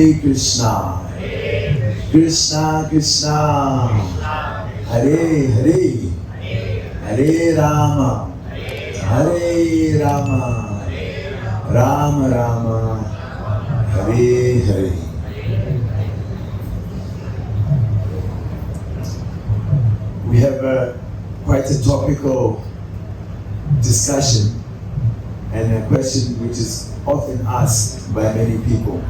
Hare Krishna, Krishna Krishna, Hare Hare, Hare Rama, Hare Rama, Rama Rama, Hare Hare. We have quite a topical discussion and a question which is often asked by many people.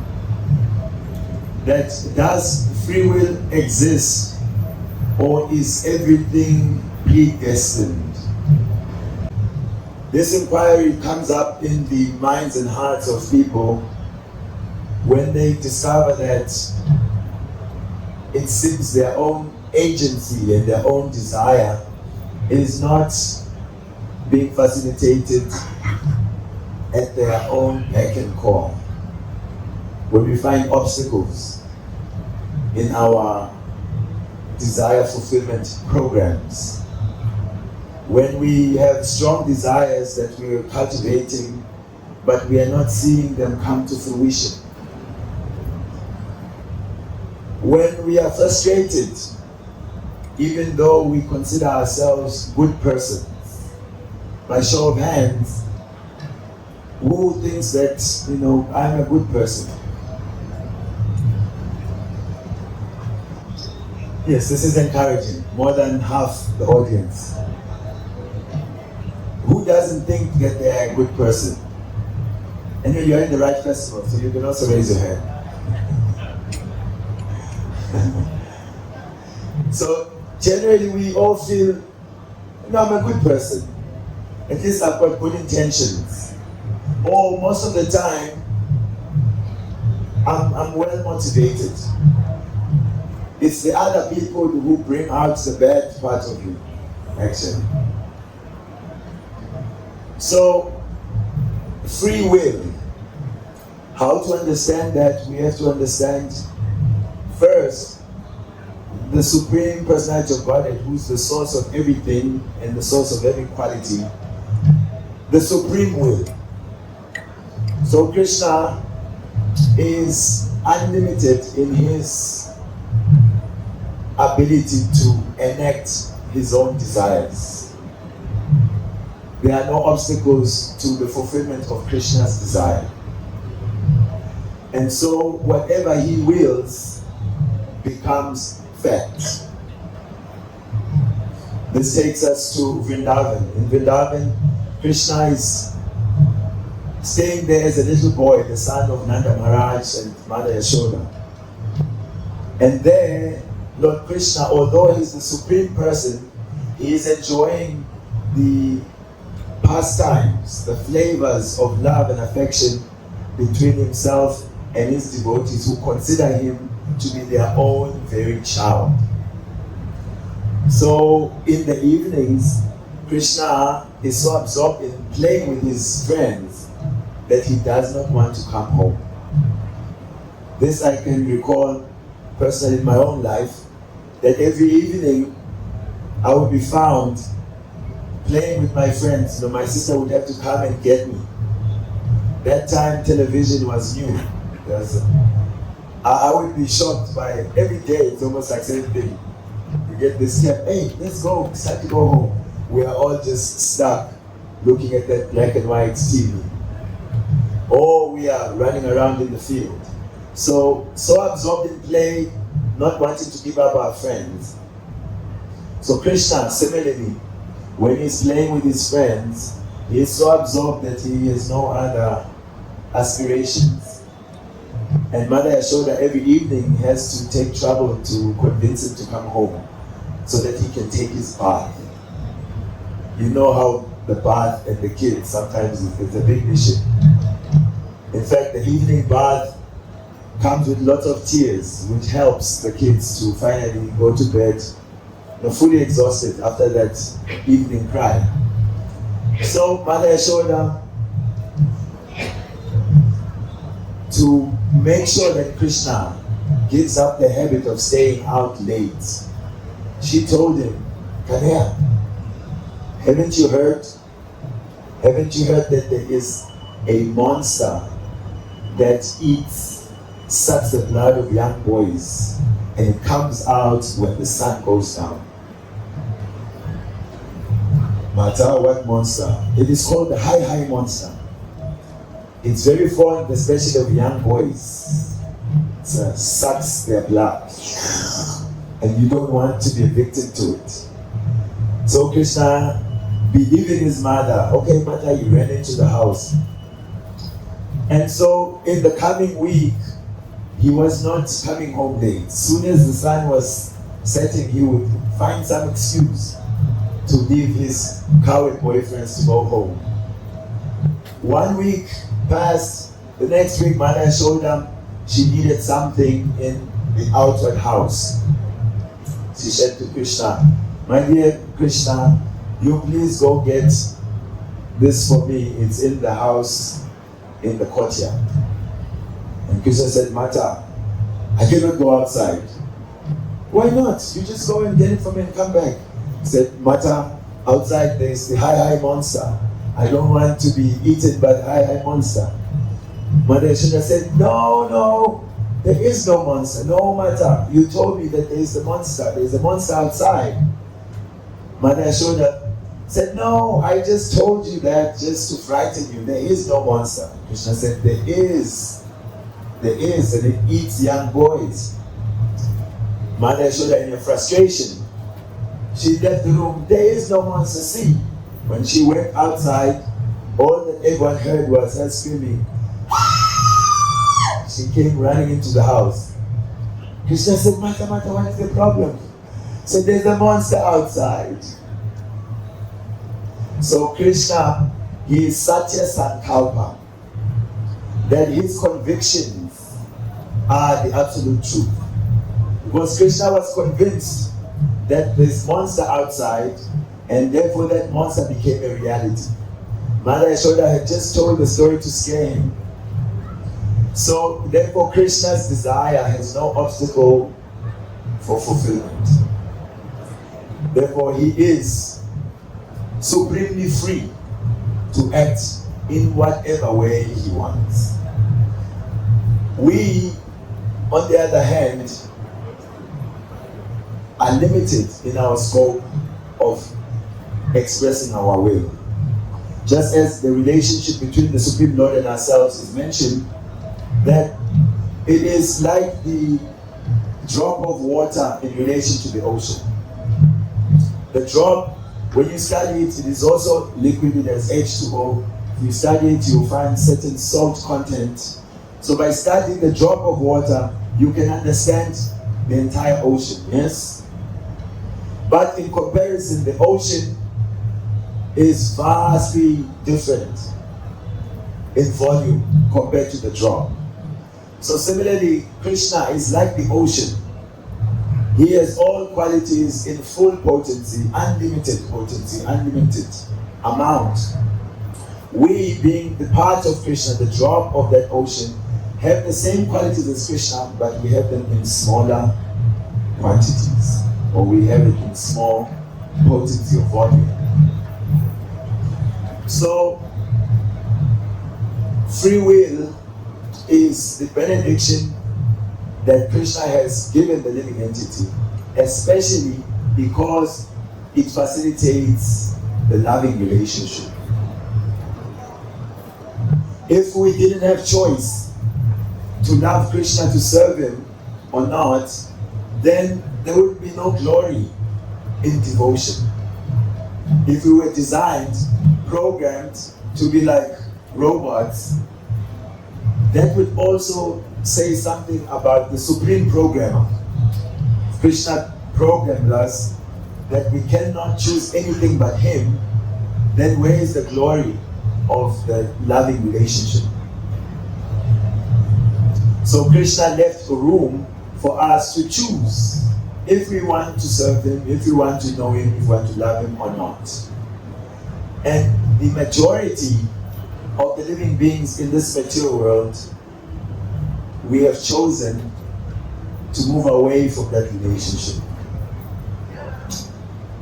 That does free will exist, or is everything predestined? This inquiry comes up in the minds and hearts of people when they discover that it seems their own agency and their own desire is not being facilitated at their own beck and call. When we find obstacles in our desire fulfillment programs, when we have strong desires that we're cultivating, but we are not seeing them come to fruition, when we are frustrated, even though we consider ourselves good persons, by show of hands, who thinks that, I'm a good person? Yes, this is encouraging. More than half the audience. Who doesn't think that they are a good person? And you're in the right festival, so you can also raise your hand. So generally we all feel, I'm a good person. At least I've got good intentions. Or most of the time, I'm well motivated. It's the other people who bring out the bad part of you, actually. So, free will. How to understand that? We have to understand first the Supreme Personality of Godhead, who's the source of everything and the source of every quality. The Supreme Will. So Krishna is unlimited in his ability to enact his own desires. There are no obstacles to the fulfillment of Krishna's desire. And so whatever he wills becomes fact. This takes us to Vrindavan. In Vrindavan, Krishna is staying there as a little boy, the son of Nanda Maharaj and Mother Yashoda. And there, Lord Krishna, although he's the supreme person, he is enjoying the pastimes, the flavors of love and affection between himself and his devotees, who consider him to be their own very child. So in the evenings, Krishna is so absorbed in playing with his friends that he does not want to come home. This I can recall personally in my own life, that every evening I would be found playing with my friends. My sister would have to come and get me. That time television was new. I would be shocked by every day. It's almost like same thing. You get this step, hey, let's go, it's time to go home. We are all just stuck looking at that black and white TV. Or we are running around in the field. So absorbed in play, not wanting to give up our friends. So Krishna, similarly, when he's playing with his friends, he is so absorbed that he has no other aspirations. And Mother Yashoda every evening has to take trouble to convince him to come home so that he can take his bath. You know how the bath and the kids sometimes is a big issue. In fact, the evening bath comes with lots of tears, which helps the kids to finally go to bed, fully exhausted after that evening cry. So Mother Yashoda, to make sure that Krishna gives up the habit of staying out late, she told him, come here, haven't you heard that there is a monster that eats sucks the blood of young boys, and it comes out when the sun goes down. Matter what monster? It is called the high monster. It's very fond, especially of young boys. It sucks their blood, and you don't want to be a victim to it. So Krishna, believing his mother, okay, mother, you ran into the house. And so in the coming week, he was not coming home late. As soon as the sun was setting, he would find some excuse to leave his coward boyfriends to go home. 1 week passed. The next week, mother showed him she needed something in the outward house. She said to Krishna, my dear Krishna, you please go get this for me. It's in the house in the courtyard. And Krishna said, Mata, I cannot go outside. Why not? You just go and get it for me and come back. He said, Mata, outside there is the high monster. I don't want to be eaten by the high monster. Mother Yashoda said, no, there is no monster. No, Mata, you told me that there is a monster. There is a monster outside. Mother Yashoda said, no, I just told you that just to frighten you. There is no monster. Krishna said, there is, and it eats young boys. Mother Yashoda, in her frustration, she left the room. There is no monster. See, when she went outside, all that everyone heard was her screaming. She came running into the house. Krishna said, Mata, what is the problem? So there's a monster outside. So Krishna, he is Satya Sankalpa, that his convictions are the absolute truth. Because Krishna was convinced that there's monster outside, and therefore that monster became a reality. Mother Yashoda had just told the story to scare him. So therefore Krishna's desire has no obstacle for fulfillment. Therefore he is supremely free to act in whatever way he wants. We, on the other hand, are limited in our scope of expressing our will. Just as the relationship between the Supreme Lord and ourselves is mentioned, that it is like the drop of water in relation to the ocean. The drop, when you study it, it is also liquid as H2O. If you study it, you'll find certain salt content. So by studying the drop of water, you can understand the entire ocean, yes? But in comparison, the ocean is vastly different in volume compared to the drop. So similarly, Krishna is like the ocean. He has all qualities in full potency, unlimited amount. We, being the part of Krishna, the drop of that ocean, have the same qualities as Krishna, but we have them in smaller quantities, or we have it in small potency of volume. So, free will is the benediction that Krishna has given the living entity, especially because it facilitates the loving relationship. If we didn't have choice to love Krishna, to serve him or not, then there would be no glory in devotion. If we were designed, programmed to be like robots, that would also say something about the supreme programmer. Krishna programmed us that we cannot choose anything but him. Then where is the glory of the loving relationship? So Krishna left a room for us to choose if we want to serve him, if we want to know him, if we want to love him or not. And the majority of the living beings in this material world, we have chosen to move away from that relationship.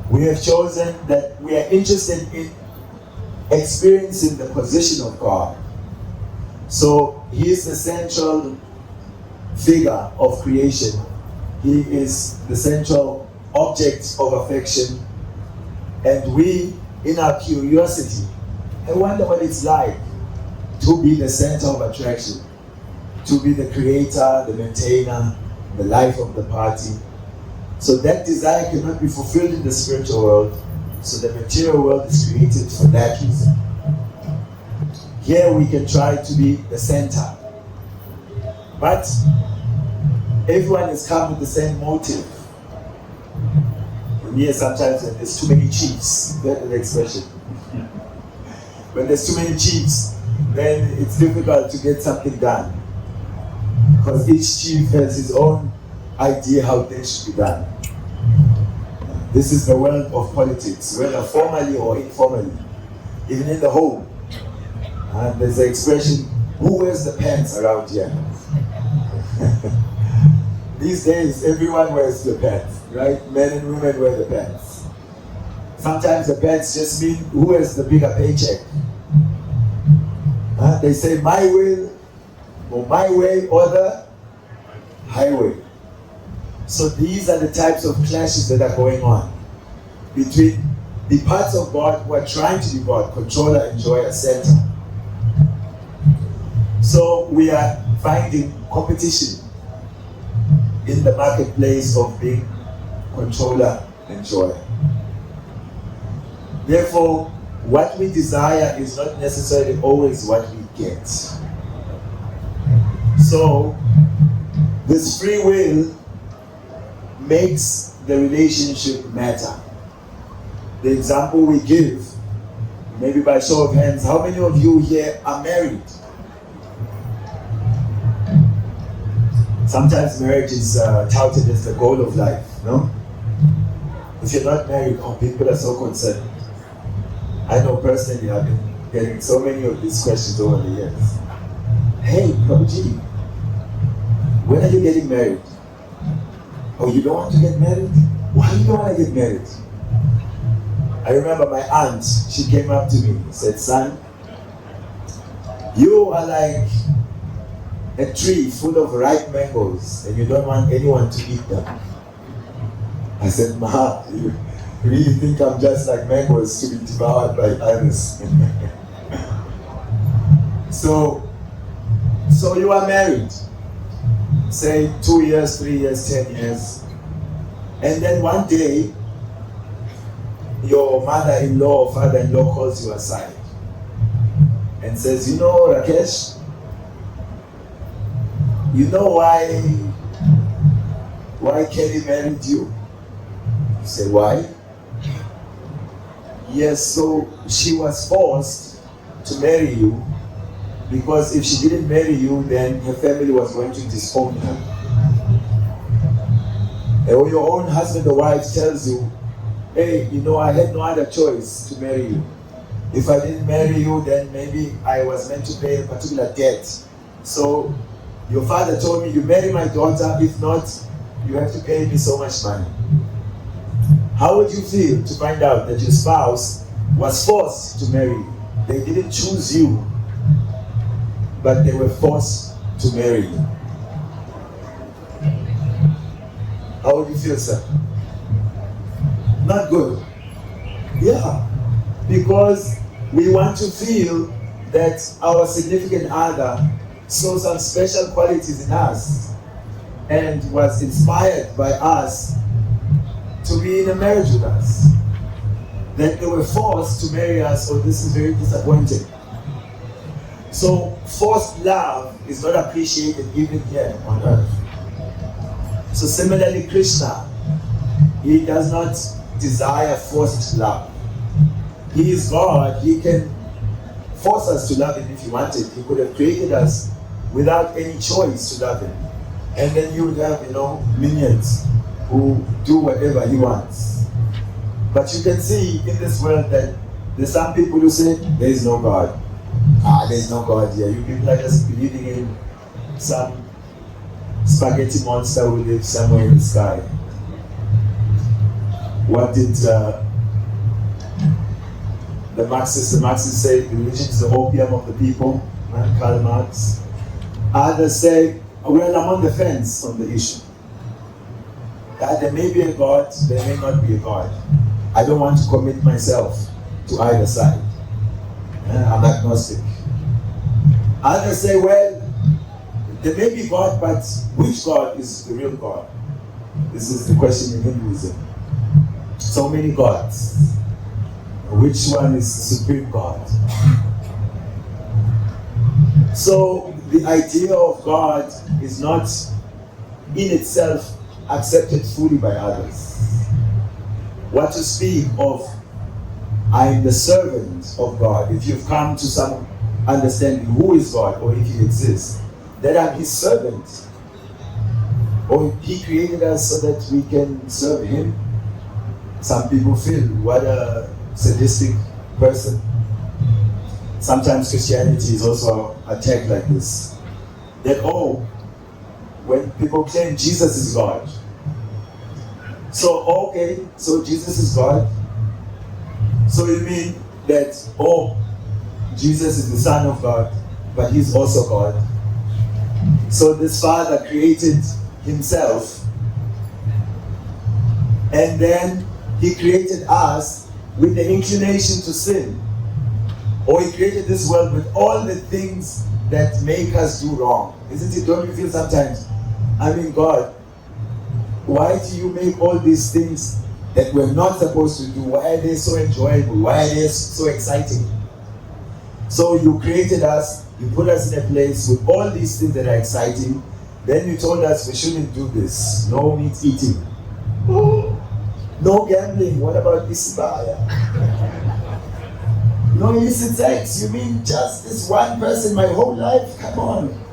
We have chosen that we are interested in experiencing the position of God. So he is the central figure of creation. He is the central object of affection. And we, in our curiosity, I wonder what it's like to be the center of attraction, to be the creator, the maintainer, the life of the party. So that desire cannot be fulfilled in the spiritual world. So the material world is created for that reason. Here we can try to be the center. But everyone is come with the same motive. And here sometimes when there's too many chiefs, that's the expression. When there's too many chiefs, then it's difficult to get something done. Because each chief has his own idea how things should be done. This is the world of politics, whether formally or informally, even in the home. And there's the expression, who wears the pants around here? These days, everyone wears the pants, right? Men and women wear the pants. Sometimes the pants just mean who has the bigger paycheck. They say my will, or my way, or the highway. So these are the types of clashes that are going on between the parts of God who are trying to be God, controller, enjoyer, center. So we are finding competition in the marketplace of being controller, enjoyer. Therefore, what we desire is not necessarily always what we get. So, this free will makes the relationship matter. The example we give, maybe by show of hands, how many of you here are married? Sometimes marriage is touted as the goal of life, no? If you're not married, people are so concerned. I know personally, I've been getting so many of these questions over the years. Hey, Prabhuji, when are you getting married? Oh, you don't want to get married? Why you don't want to get married? I remember my aunt, she came up to me and said, son, you are like a tree full of ripe mangoes and you don't want anyone to eat them. I said, Ma, you really think I'm just like mangoes to be devoured by others? So you are married, say 2 years, 3 years, 10 years, and then one day your mother-in-law or father-in-law calls you aside and says, you know, Rakesh, you know why Kelly married you? You say, why? Yes, so she was forced to marry you because if she didn't marry you, then her family was going to disown her. And when your own husband or wife tells you, hey, you know, I had no other choice to marry you. If I didn't marry you, then maybe I was meant to pay a particular debt. So your father told me, you marry my daughter, if not, you have to pay me so much money. How would you feel to find out that your spouse was forced to marry you? They didn't choose you, but they were forced to marry you. How would you feel, sir? Not good. Yeah, because we want to feel that our significant other saw some special qualities in us and was inspired by us to be in a marriage with us. That they were forced to marry us, oh, this is very disappointing. So forced love is not appreciated even here on earth. So similarly, Krishna, he does not desire forced love. He is God. He can force us to love him if he wanted. He could have created us without any choice to love him. And then you would have, minions who do whatever he wants. But you can see in this world that there's some people who say, there is no God. There's no God here. You people are just believing in some spaghetti monster who lives somewhere in the sky. What did the Marxists say religion is the opium of the people, Karl Marx. Others say Well, I'm on the fence on the issue. There may be a God, there may not be a God. I don't want to commit myself to either side. I'm agnostic. Others say, well, there may be God, but which God is the real God? This is the question in Hinduism. So many gods. Which one is the supreme God? So the idea of God is not in itself accepted fully by others. What to speak of, I am the servant of God. If you've come to some understanding who is God or if He exists, that I'm His servant. Or He created us so that we can serve Him. Some people feel, what a sadistic person. Sometimes Christianity is also attacked like this. That, when people claim Jesus is God. So, okay, so Jesus is God. So you mean that, Jesus is the Son of God, but He's also God. So this Father created Himself, and then He created us with the inclination to sin. Or He created this world with all the things that make us do wrong. Isn't it? Don't you feel sometimes, God, why do you make all these things that we're not supposed to do? Why are they so enjoyable? Why are they so exciting? So you created us, you put us in a place with all these things that are exciting. Then you told us we shouldn't do this. No meat eating. No gambling. What about Isbaya? No illicit sex. You mean just this one person my whole life? Come on.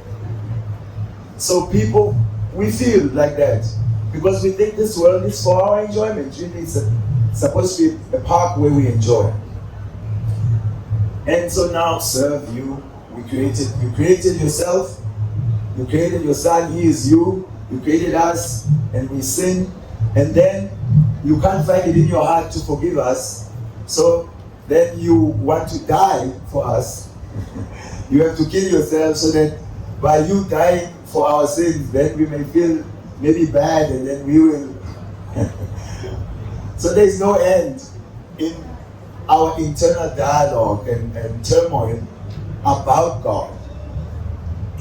So people, we feel like that. Because we think this world is for our enjoyment. Really, it's supposed to be a park where we enjoy. And so now, serve you. You created yourself. You created your Son. He is you. You created us, and we sin. And then you can't find it in your heart to forgive us. So then you want to die for us. You have to kill yourself so that by you dying for our sins, then we may feel maybe bad, and then we will. So there's no end in our internal dialogue and turmoil about God.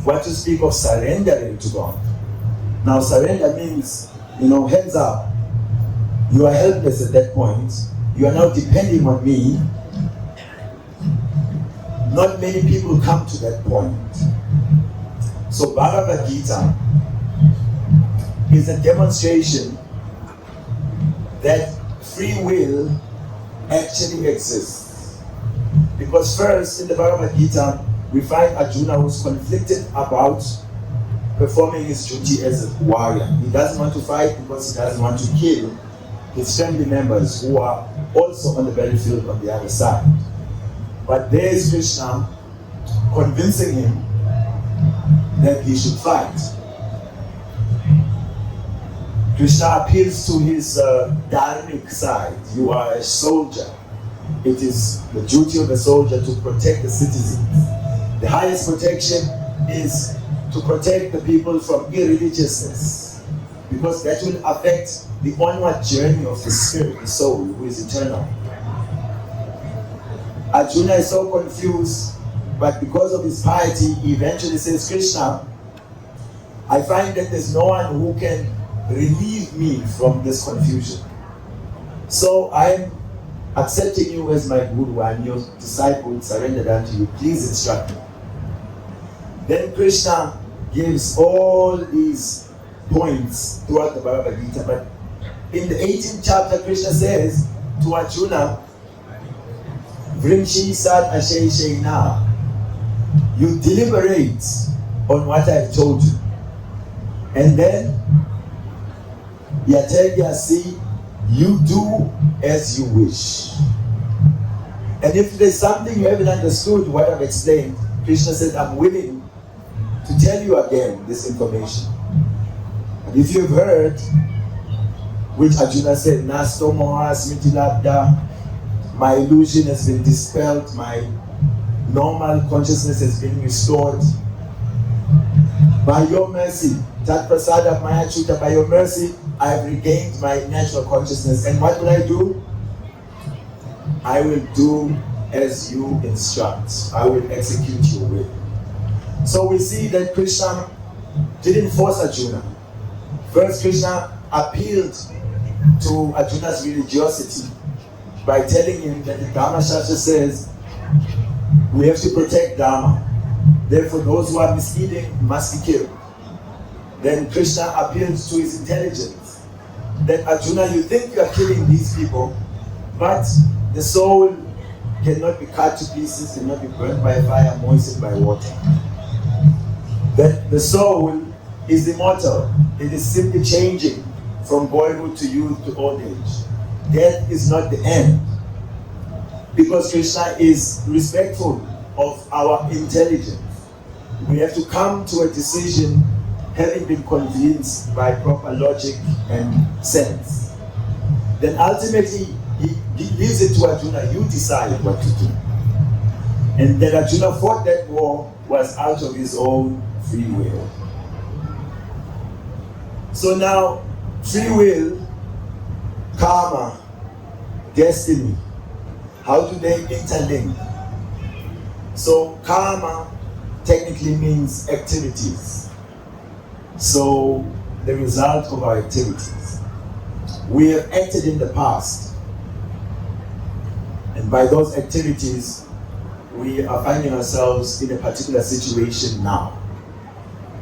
What to speak of surrendering to God. Now surrender means, hands up. You are helpless at that point. You are now depending on me. Not many people come to that point. So Bhagavad Gita is a demonstration that free will actually exists. Because first, in the Bhagavad Gita, we find Arjuna who's conflicted about performing his duty as a warrior. He doesn't want to fight because he doesn't want to kill his family members who are also on the battlefield on the other side. But there is Krishna convincing him that he should fight. Krishna appeals to his dharmic side. You are a soldier. It is the duty of a soldier to protect the citizens. The highest protection is to protect the people from irreligiousness, because that will affect the onward journey of the spirit, the soul, who is eternal. Arjuna is so confused, but because of his piety, he eventually says, Krishna, I find that there's no one who can relieve me from this confusion. So I'm accepting you as my guru. I'm your disciple, surrendered unto you. Please instruct me. Then Krishna gives all these points throughout the Bhagavad Gita. But in the 18th chapter, Krishna says to Arjuna, Vrimshi Sad Ashay Shaina. You deliberate on what I've told you. And then Yatyasi, you do as you wish. And if there's something you haven't understood what I've explained, Krishna said, I'm willing to tell you again this information. And if you've heard, which Arjuna said, Nasto Moha Smiti Labda, my illusion has been dispelled, my normal consciousness has been restored. By your mercy, Tat Prasada Maya Chuta, by your mercy, I have regained my natural consciousness. And what will I do? I will do as you instruct. I will execute your will. So we see that Krishna didn't force Arjuna. First, Krishna appealed to Arjuna's religiosity by telling him that the Dharma Shastra says we have to protect Dharma. Therefore, those who are misleading must be killed. Then Krishna appealed to his intelligence. That Arjuna, you think you are killing these people, but the soul cannot be cut to pieces, cannot be burned by fire, moistened by water. That the soul is immortal. It is simply changing from boyhood to youth to old age. Death is not the end. Because Krishna is respectful of our intelligence. We have to come to a decision having been convinced by proper logic and sense. Then ultimately, he leaves it to Arjuna, you decide what to do. And then Arjuna fought that war was out of his own free will. So now, free will, karma, destiny, how do they interlink? So karma technically means activities. So the result of our activities. We have acted in the past. And by those activities, we are finding ourselves in a particular situation now.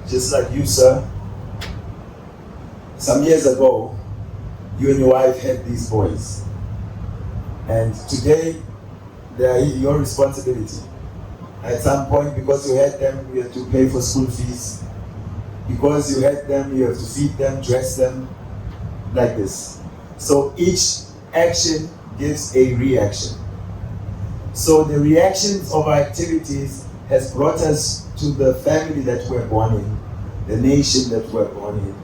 Just like you, sir. Some years ago, you and your wife had these boys. And today, they are your responsibility. At some point, because you had them, you have to pay for school fees. Because you had them, you have to feed them, dress them, like this. So each action gives a reaction. So the reactions of our activities has brought us to the family that we're born in, the nation that we're born in,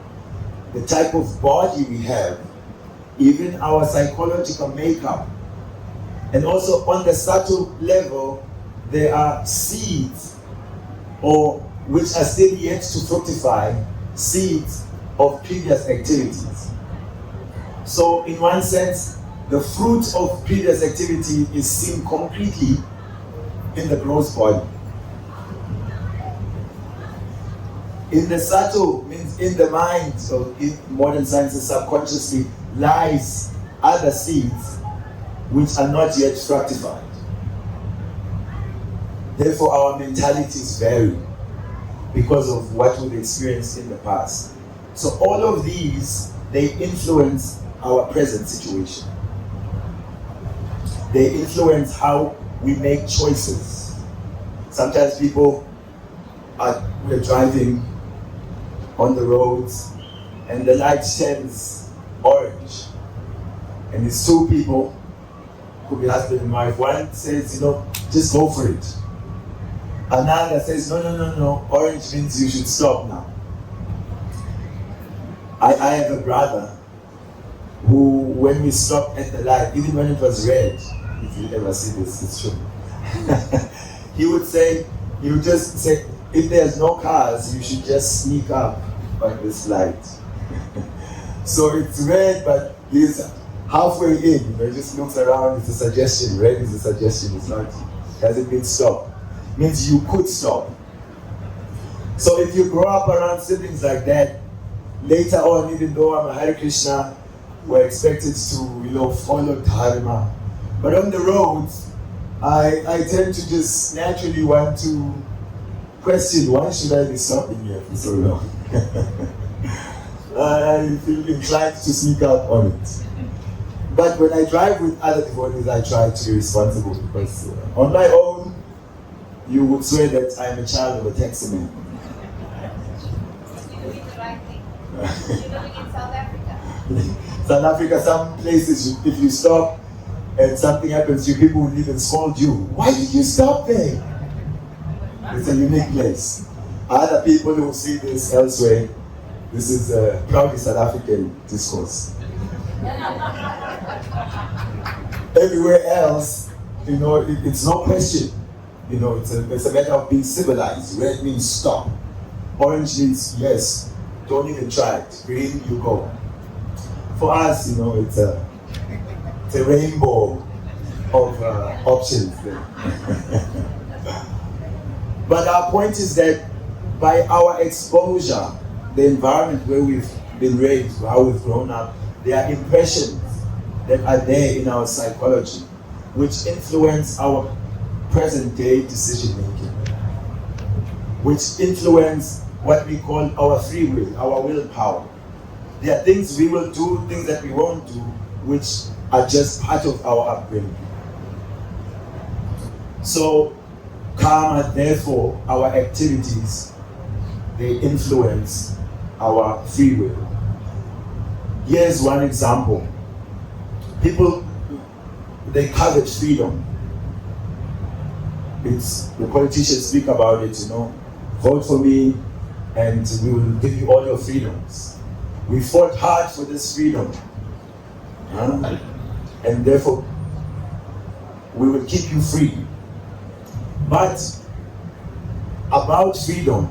the type of body we have, even our psychological makeup. And also on the subtle level, there are seeds or which are still yet to fructify, seeds of previous activities. So in one sense, the fruit of previous activity is seen concretely in the gross body. In the subtle, means in the mind, so in modern sciences subconsciously, lies other seeds which are not yet fructified. Therefore, our mentalities vary because of what we've experienced in the past. So all of these, they influence our present situation. They influence how we make choices. Sometimes we're driving on the roads and the light turns orange. And it's two people, could be husband and wife. One says, just go for it. Another says, no, orange means you should stop now. I have a brother who, when we stopped at the light, even when it was red, if you ever see this, it's true. he would just say, if there's no cars, you should just sneak up on this light. So it's red, but he's halfway in, he just looks around, it's a suggestion, red is a suggestion, it's not, hasn't been stopped. Means you could stop. So if you grow up around siblings like that, later on, even though I'm a Hare Krishna, we're expected to, follow Dharma. But on the roads, I tend to just naturally want to question, why should I be stopping here for so long? I feel inclined to sneak out on it. But when I drive with other devotees, I try to be responsible because on my own, you would swear that I'm a child of a taxi man. You're doing the right thing. You're living in South Africa. South Africa, some places, if you stop and something happens to you, people will even scold you. Why did you stop there? It's a unique place. Other people who see this elsewhere, this is a proudly South African discourse. Everywhere else, it's no question. It's a matter of being civilized. Red means stop. Orange means yes, don't even try it. Green, you go. For us, it's a rainbow of options there. But our point is that by our exposure, the environment where we've been raised, how we've grown up, there are impressions that are there in our psychology which influence our present day decision making, which influence what we call our free will, our willpower. There are things we will do, things that we won't do, which are just part of our upbringing. So karma, therefore, our activities, they influence our free will. Here's one example. People, they covet freedom. The politicians speak about it, vote for me and we will give you all your freedoms. We fought hard for this freedom. And therefore, we will keep you free. But about freedom,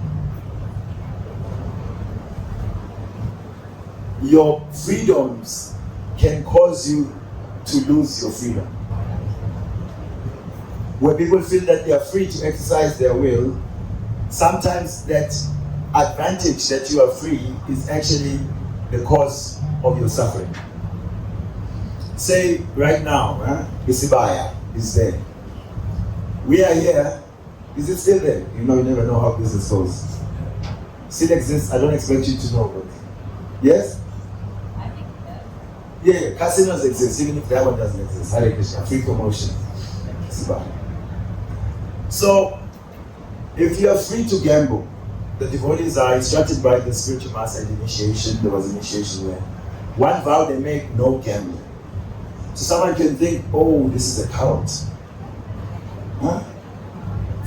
your freedoms can cause you to lose your freedom. When people feel that they are free to exercise their will, sometimes that advantage that you are free is actually the cause of your suffering. Say right now, Isibaya is there. We are here. Is it still there? You never know how business goes. Still exists. I don't expect you to know, but yes? I think that. Yeah, casinos exist, even if that one doesn't exist. Hare Krishna, free promotion. So, if you are free to gamble, the devotees are instructed by the spiritual master in initiation. There was initiation where one vow they make, no gambling. So someone can think, oh, this is a cult.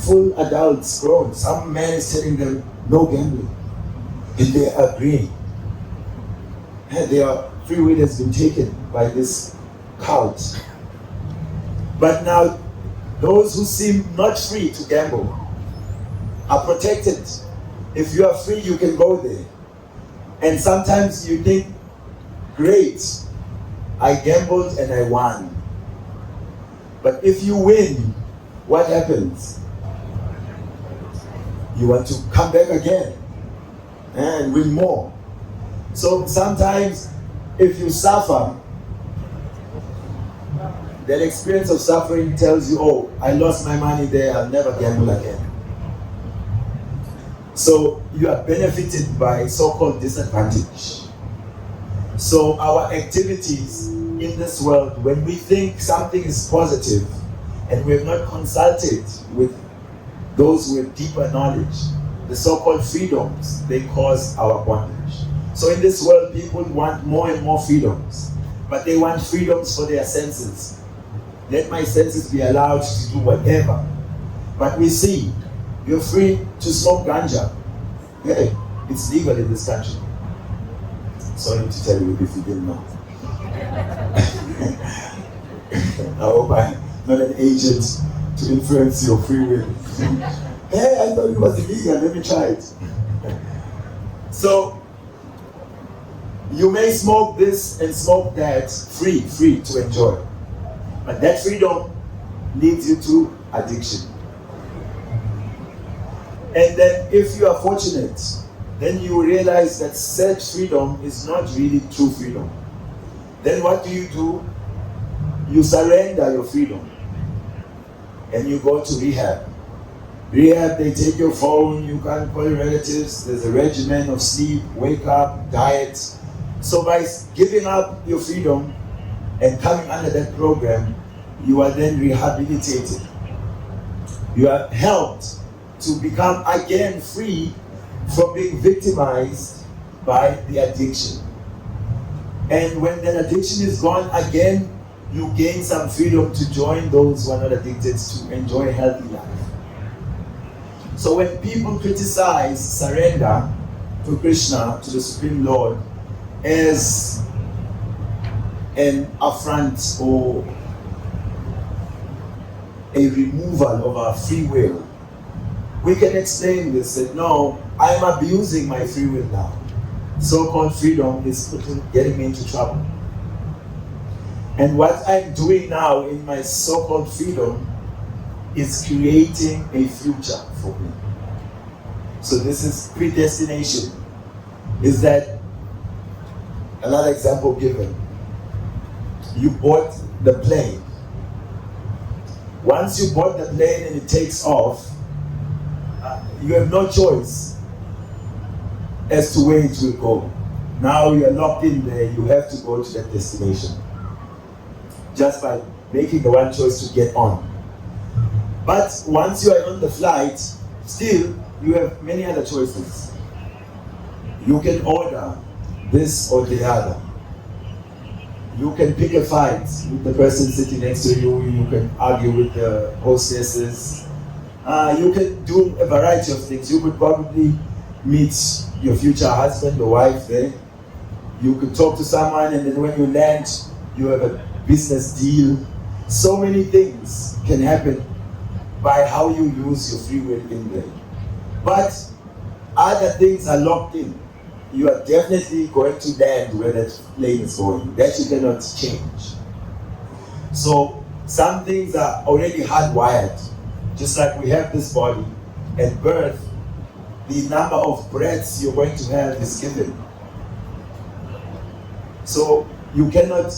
Full adults, grown. Some man is telling them, no gambling. And they are agreeing. Their free will has been taken by this cult. But now, those who seem not free to gamble are protected. If you are free, you can go there. And sometimes you think, great, I gambled and I won. But if you win, what happens? You want to come back again and win more. So sometimes if you suffer, that experience of suffering tells you, oh, I lost my money there, I'll never gamble again. So you are benefited by so-called disadvantage. So our activities in this world, when we think something is positive and we have not consulted with those with deeper knowledge, the so-called freedoms, they cause our bondage. So in this world, people want more and more freedoms, but they want freedoms for their senses. Let my senses be allowed to do whatever. But we see, you're free to smoke ganja. Hey, it's legal in this country. Sorry to tell you if you didn't know. I hope I'm not an agent to influence your free will. Hey, I thought it was illegal, let me try it. So, you may smoke this and smoke that free to enjoy. But that freedom leads you to addiction. And then if you are fortunate, then you realize that said freedom is not really true freedom. Then what do? You surrender your freedom and you go to rehab. Rehab, they take your phone, you can't call your relatives, there's a regimen of sleep, wake up, diet. So by giving up your freedom and coming under that program, you are then rehabilitated. You are helped to become again free from being victimized by the addiction. And when that addiction is gone, again, you gain some freedom to join those who are not addicted to enjoy a healthy life. So when people criticize surrender to Krishna, to the Supreme Lord, as an affront or a removal of our free will, we can explain this, that no, I am abusing my free will now. So-called freedom is getting me into trouble. And what I'm doing now in my so-called freedom is creating a future for me. So this is predestination. Is that another example given? You bought the plane. Once you bought the plane and it takes off, you have no choice as to where it will go. Now you are locked in there, you have to go to that destination. Just by making the one choice to get on. But once you are on the flight, still you have many other choices. You can order this or the other. You can pick a fight with the person sitting next to you. You can argue with the hostesses. You can do a variety of things. You could probably meet your future husband or wife there. You could talk to someone, and then when you land, you have a business deal. So many things can happen by how you use your free will in there. But other things are locked in. You are definitely going to land where that plane is going. That you cannot change. So some things are already hardwired. Just like we have this body, at birth, the number of breaths you're going to have is given. So you cannot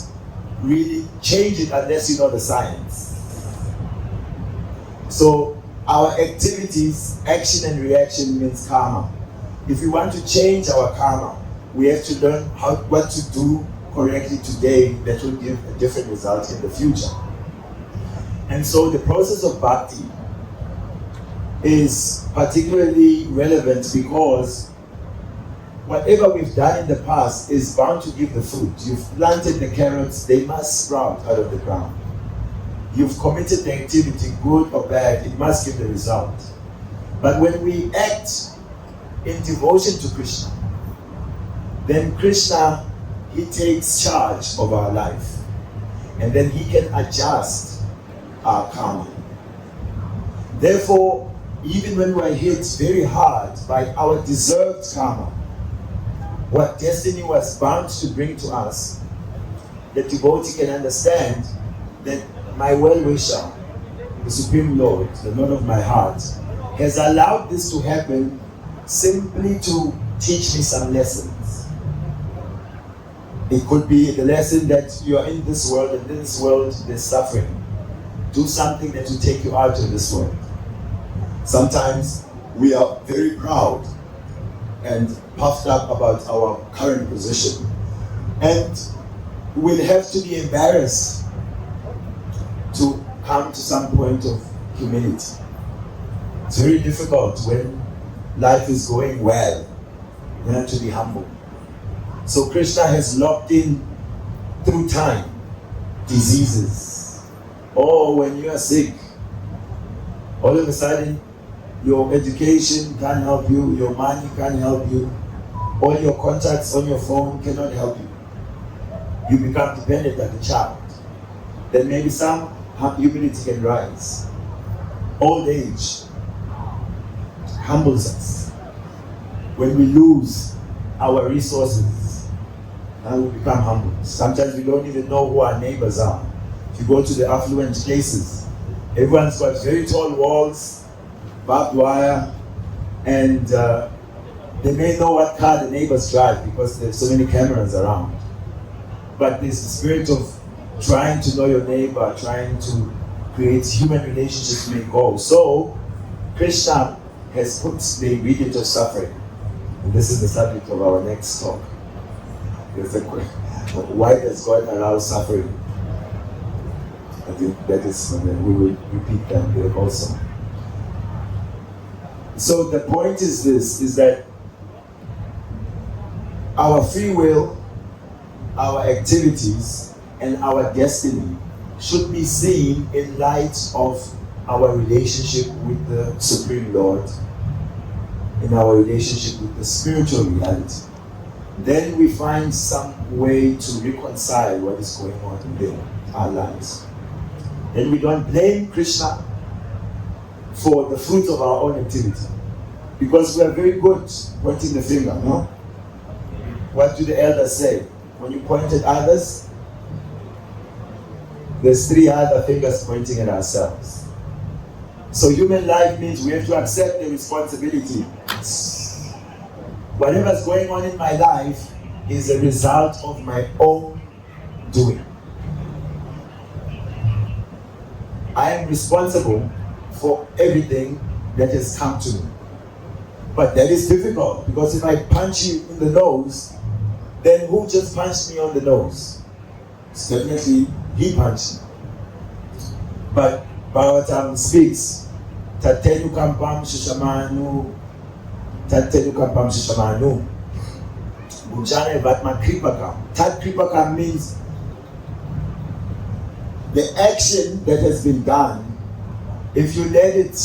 really change it unless you know the science. So our activities, action and reaction means karma. If we want to change our karma, we have to learn what to do correctly today that will give a different result in the future. And so the process of bhakti is particularly relevant because whatever we've done in the past is bound to give the fruit. You've planted the carrots, they must sprout out of the ground. You've committed the activity, good or bad, it must give the result. But when we act in devotion to Krishna, then Krishna, he takes charge of our life. And then he can adjust our karma. Therefore, even when we are hit very hard by our deserved karma, what destiny was bound to bring to us, the devotee can understand that my well-wisher, the Supreme Lord, the Lord of my heart, has allowed this to happen simply to teach me some lessons. It could be the lesson that you are in this world, and in this world there's suffering. Do something that will take you out of this world. Sometimes we are very proud and puffed up about our current position, and we'll have to be embarrassed to come to some point of humility. It's very difficult when life is going well. You have to be humble. So Krishna has locked in through time diseases. Oh, when you are sick, all of a sudden your education can't help you, your money can't help you, all your contacts on your phone cannot help you. You become dependent like a child. Then maybe some humility can rise. Old age humbles us. When we lose our resources, and we become humble. Sometimes we don't even know who our neighbors are. If you go to the affluent places, everyone's got very tall walls, barbed wire, and they may know what car the neighbors drive because there's so many cameras around. But there's the spirit of trying to know your neighbor, trying to create human relationships may go. So Krishna has put the ingredient of suffering. And this is the subject of our next talk. There's a question, why does God allow suffering? I think that is, we will repeat that there also. So the point is this, is that our free will, our activities, and our destiny should be seen in light of our relationship with the Supreme Lord, in our relationship with the spiritual reality. Then we find some way to reconcile what is going on in our lives. Then we don't blame Krishna for the fruit of our own activity, Because we are very good pointing the finger, no? What do the elders say? When you point at others, there's 3 other fingers pointing at ourselves. So human life means we have to accept the responsibility. Whatever's going on in my life is a result of my own doing. I am responsible for everything that has come to me. But that is difficult, because if I punch you in the nose, then who just punched me on the nose? It's definitely he punched me. But Bhagavatam speaks, Tatenu kampam shishamanu, Tatenu kampam shishamanu, Bujane vatma kripakam. Tat kripakam means the action that has been done. If you let it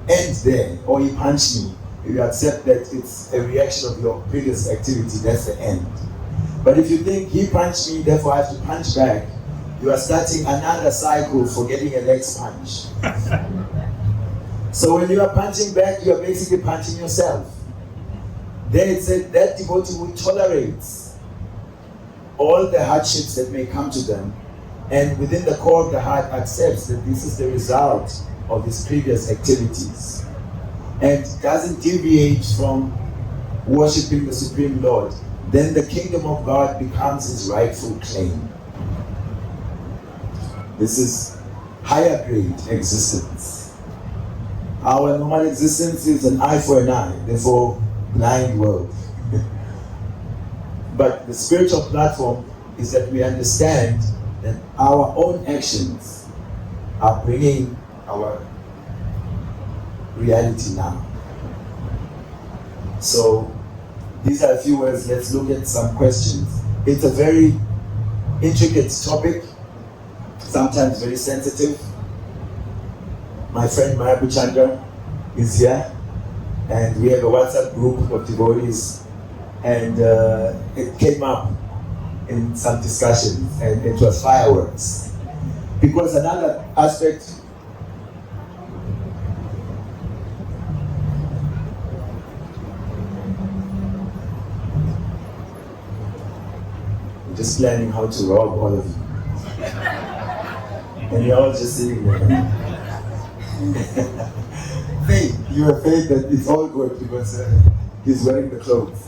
end there, or he punched me, you accept that it's a reaction of your previous activity, that's the end. But if you think he punched me, therefore I have to punch back, you are starting another cycle for getting a next punch. So when you are punching back, you are basically punching yourself. Then it said that devotee will tolerate all the hardships that may come to them, and within the core of the heart accepts that this is the result of his previous activities, and doesn't deviate from worshipping the Supreme Lord, then the kingdom of God becomes his rightful claim. This is higher grade existence. Our normal existence is an eye for an eye, therefore blind world. But the spiritual platform is that we understand that our own actions are bringing our reality now. So these are a few words. Let's look at some questions. It's a very intricate topic, sometimes very sensitive. My friend Marabu Chandra is here, and we have a WhatsApp group of devotees, and it came up in some discussions, and it was fireworks. Because another aspect just planning how to rob all of you. And you're all just sitting there. Faith, you are faith that it's all good because he's wearing the clothes.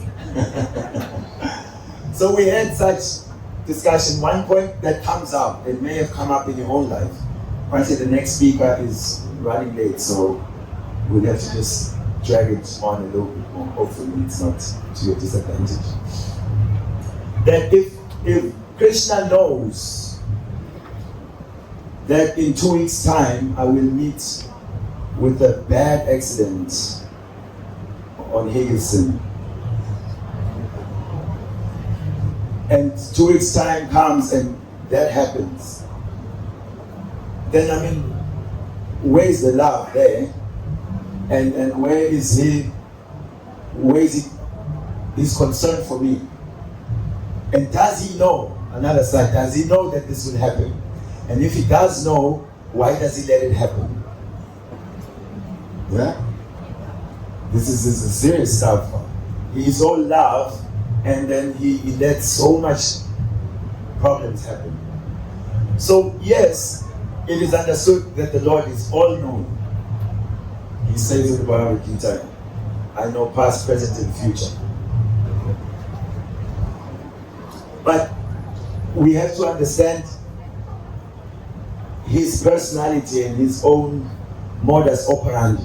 So we had such discussion. One point that comes up, it may have come up in your own life. Apparently the next speaker is running late, so we'll have to just drag it on a little bit more. Hopefully it's not to your disadvantage. That if Krishna knows that in 2 weeks' time I will meet with a bad accident on Higginson, and 2 weeks' time comes and that happens, then I mean, where is the love there? And where is his concern for me? And does he know, another side, does he know that this will happen? And if he does know, why does he let it happen? Yeah? This is serious stuff. He is all love, and then he lets so much problems happen. So yes, it is understood that the Lord is all-knowing. He says in the Bhagavad Gita, I know past, present, and future. But we have to understand his personality and his own modus operandi.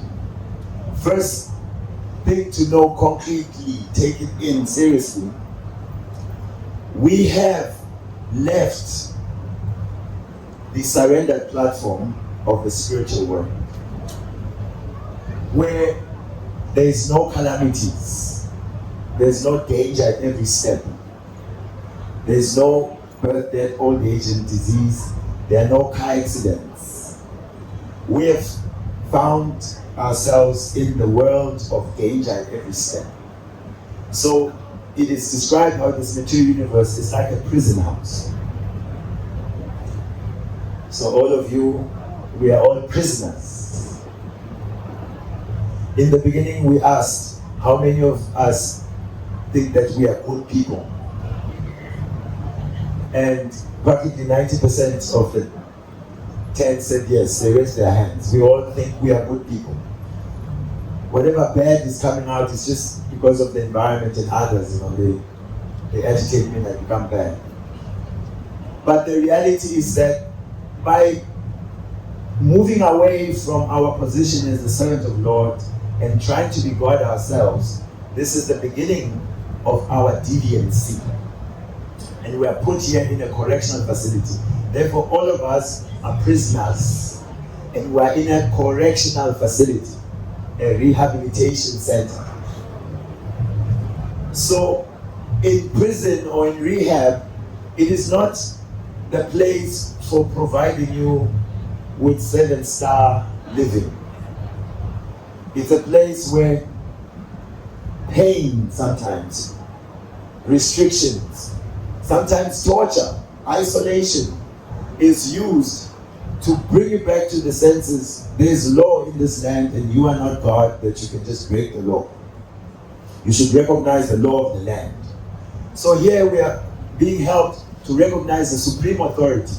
First thing to know concretely, take it in seriously, we have left the surrendered platform of the spiritual world, where there is no calamities, there's no danger at every step. There's no birth, death, old age, and disease. There are no car accidents. We have found ourselves in the world of danger at every step. So it is described how this material universe is like a prison house. So all of you, we are all prisoners. In the beginning, we asked, how many of us think that we are good people? And practically 90% of the 10 said yes, they raised their hands. We all think we are good people. Whatever bad is coming out is just because of the environment and others, they agitate me and I become bad. But the reality is that by moving away from our position as the servant of Lord and trying to be God ourselves, this is the beginning of our deviancy. And we are put here in a correctional facility. Therefore, all of us are prisoners. And we are in a correctional facility, a rehabilitation center. So, in prison or in rehab, it is not the place for providing you with 7-star living. It's a place where pain sometimes, restrictions, sometimes torture, isolation is used to bring you back to the senses. There's law in this land and you are not God that you can just break the law. You should recognize the law of the land. So here we are being helped to recognize the supreme authority.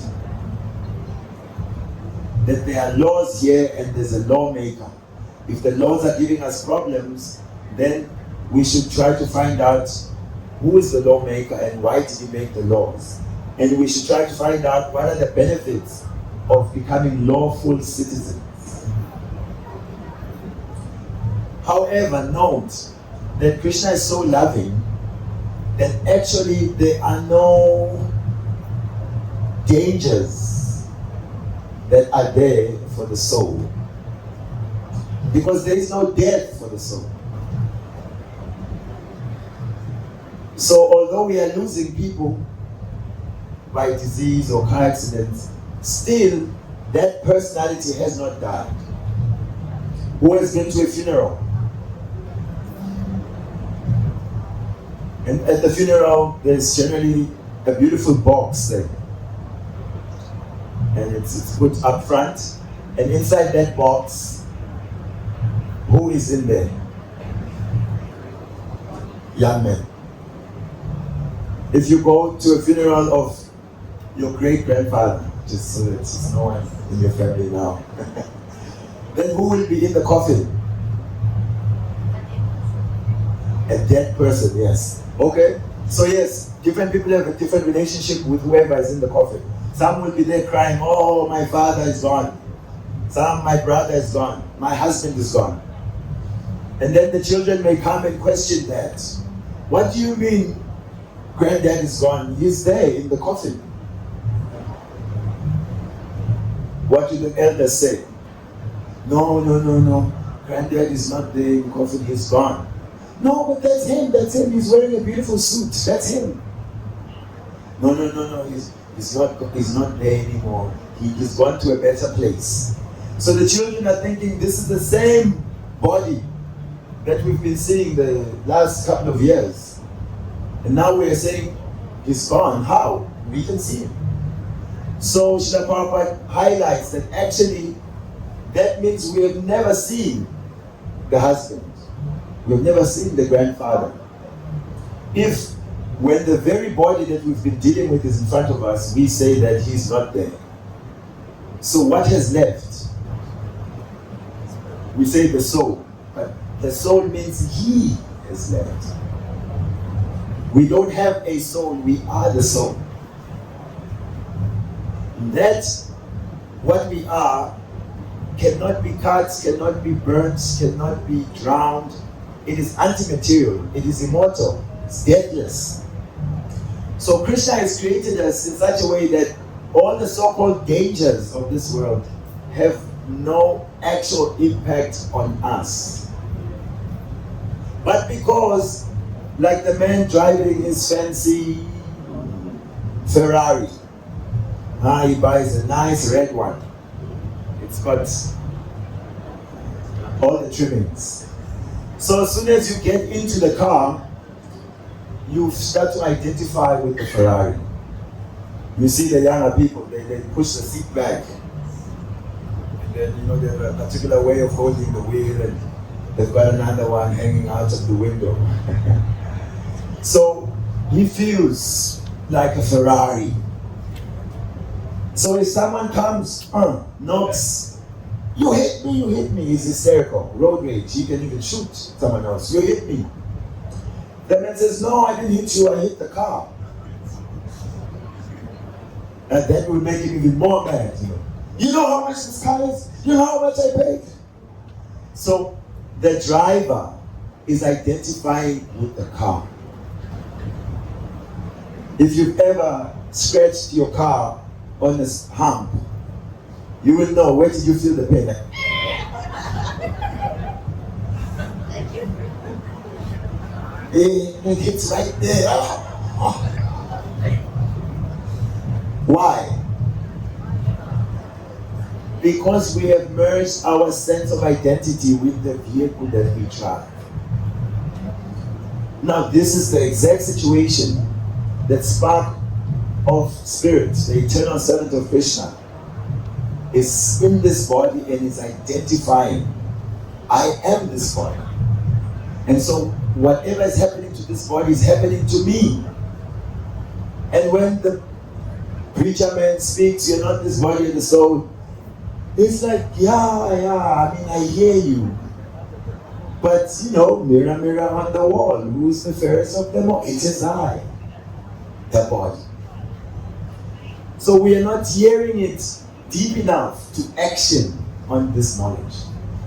That there are laws here and there's a lawmaker. If the laws are giving us problems, then we should try to find out who is the lawmaker and why did he make the laws. And we should try to find out what are the benefits of becoming lawful citizens. However, note that Krishna is so loving that actually there are no dangers that are there for the soul. Because there is no death for the soul. So although we are losing people by disease or car accidents, still that personality has not died. Who has been to a funeral? And at the funeral, there's generally a beautiful box there. And it's put up front. And inside that box, who is in there? Young men. If you go to a funeral of your great-grandfather, just so that there's no one in your family now, then who will be in the coffin? A dead person, yes. Okay? So yes, different people have a different relationship with whoever is in the coffin. Some will be there crying, oh, my father is gone. Some, my brother is gone. My husband is gone. And then the children may come and question that. What do you mean granddad is gone? He's there in the coffin. What do the elders say? No. Granddad is not there in the coffin, he's gone. No, but that's him. He's wearing a beautiful suit. That's him. No. He's not there anymore. He's gone to a better place. So the children are thinking this is the same body that we've been seeing the last couple of years. And now we are saying he's gone. How? We can see him. So Srila Prabhupada highlights that actually that means we have never seen the husband. We have never seen the grandfather. If when the very body that we've been dealing with is in front of us, we say that he's not there. So what has left? We say the soul. But the soul means he has left. We don't have a soul, we are the soul. That what we are cannot be cut, cannot be burnt, cannot be drowned. It is anti-material, it is immortal, it's deathless. So Krishna has created us in such a way that all the so-called dangers of this world have no actual impact on us. But because, like the man driving his fancy Ferrari, he buys a nice red one. It's got all the trimmings. So as soon as you get into the car, you start to identify with the Ferrari. You see the younger people, they push the seat back. And then, they have a particular way of holding the wheel. And They've got another one hanging out of the window. So he feels like a Ferrari. So if someone comes, knocks, you hit me, he's hysterical, road rage, he can even shoot someone else, you hit me. The man says, no, I didn't hit you, I hit the car. And that will make him even more mad, You know how much this car is? You know how much I paid? So the driver is identifying with the car. If you've ever scratched your car on this hump, you will know, where did you feel the pain? It hits right there. Why? Because we have merged our sense of identity with the vehicle that we drive. Now, this is the exact situation that spark of spirit, the eternal servant of Krishna, is in this body and is identifying, I am this body. And so whatever is happening to this body is happening to me. And when the preacher man speaks, you're not this body and the soul, it's like, I hear you. But, mirror, mirror on the wall, who's the fairest of them all? It is I, the body. So we are not hearing it deep enough to action on this knowledge.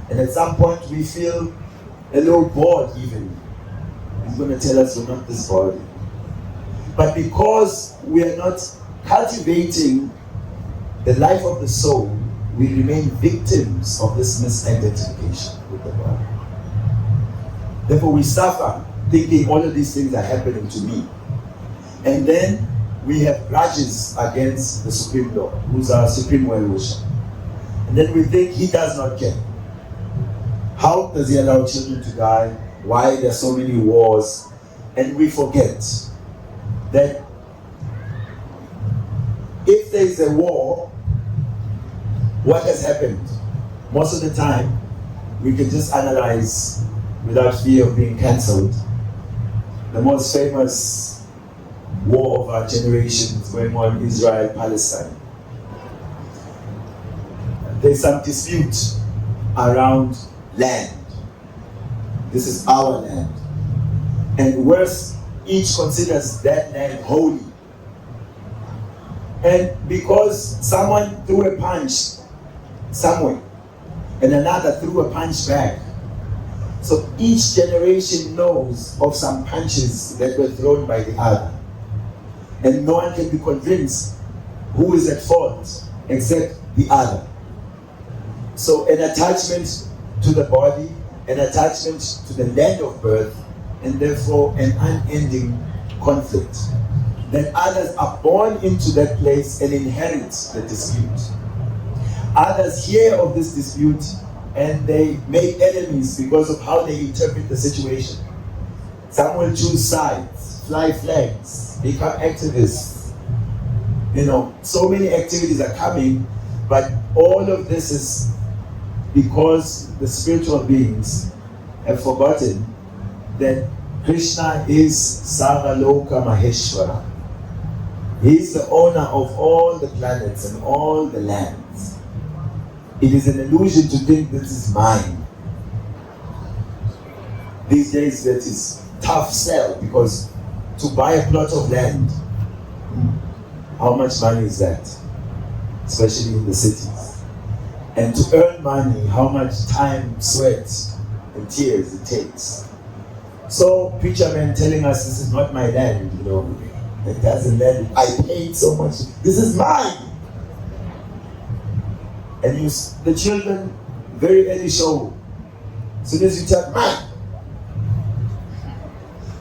And at some point we feel a little bored even. He's going to tell us we're not this body. But because we are not cultivating the life of the soul, we remain victims of this misidentification with the body. Therefore we suffer thinking all of these things are happening to me. And then we have grudges against the Supreme Lord, who's our supreme well-wisher. And then we think he does not care. How does he allow children to die? Why there are so many wars? And we forget that if there is a war, what has happened? Most of the time, we can just analyze without fear of being cancelled. The most famous war of our generation is going on, Israel-Palestine. There's some dispute around land. This is our land. And worse, each considers that land holy. And because someone threw a punch somewhere, and another threw a punch back, so each generation knows of some punches that were thrown by the other. And no one can be convinced who is at fault except the other. So an attachment to the body, an attachment to the land of birth, and therefore an unending conflict. Then others are born into that place and inherit the dispute. Others hear of this dispute and they make enemies because of how they interpret the situation. Some will choose sides, fly flags, become activists. So many activities are coming, but all of this is because the spiritual beings have forgotten that Krishna is Sarvaloka Maheshwara. He is the owner of all the planets and all the lands. It is an illusion to think this is mine. These days that is tough sell, because to buy a plot of land, how much money is that? Especially in the cities. And to earn money, how much time, sweat, and tears it takes. So preacher man telling us this is not my land, it doesn't land. I paid so much. This is mine. And the children very early show. As soon as you tell mine.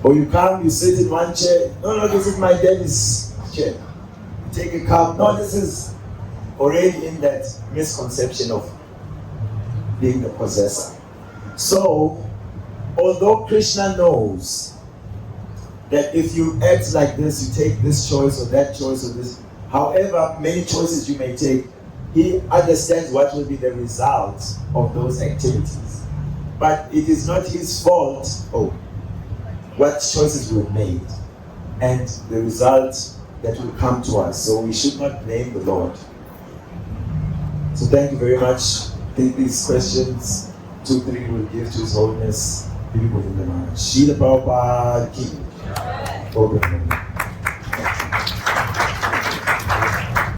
Or you come, you sit in one chair. No, this is my daddy's chair. You take a cup. No, this is already in that misconception of being the possessor. So, although Krishna knows that if you act like this, you take this choice or that choice or this, however many choices you may take, he understands what will be the result of those activities. but it is not his fault. Oh, what choices we've made and the result that will come to us. So we should not blame the Lord. So thank you very much. I think these questions 2, 3 will give to His Holiness. Shila Prabhupada Ki. Open.